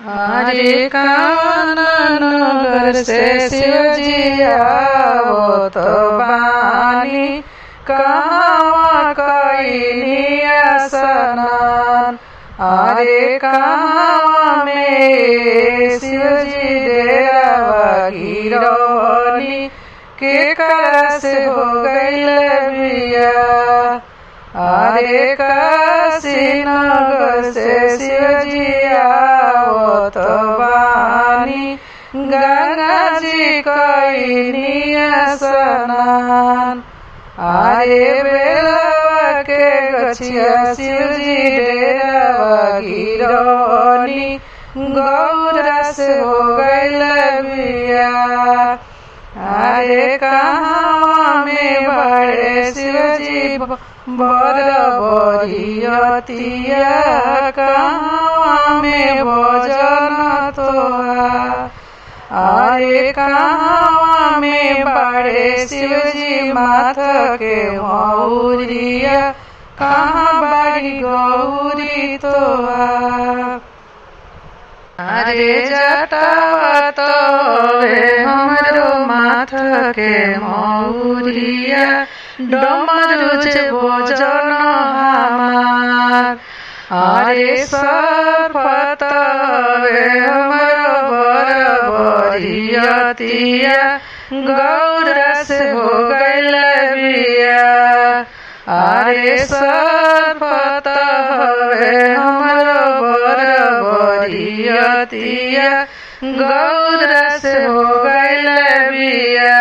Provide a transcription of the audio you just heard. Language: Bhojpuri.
हरे कावन नगर से शिवजी आवत बानी, कहवा कइनी स्नान। हरे कहवा में शिवजी डेरावा गिरवनी, केकरा से हो गइल बिया। हरे काशी नगर से शिवजी आवत बानी, गंगा जी कइनी स्नान। हरे बेलवा के गछिया शिवजी डेरावा गिरवनी, गौरा से हो गइल बिया। हरे कहवा में बड़े शिवजी बर बरियतिया, कहवा में भजन तोहार। हरे कहवा में बड़े शिवजी माथ के मौरिया, कहाँ बड़ी गौरी तोहार। हरे जटावा तोरे हमरो माथ के मौरिया, डमरू जे भोजन हमार। हरे सर्प तोरे हमरो बर बरियतिया, गौरा से हो गइल बिया। हरे सर्प तोरे हमरो बर बरियतिया, गौरा से हो गइल बिया।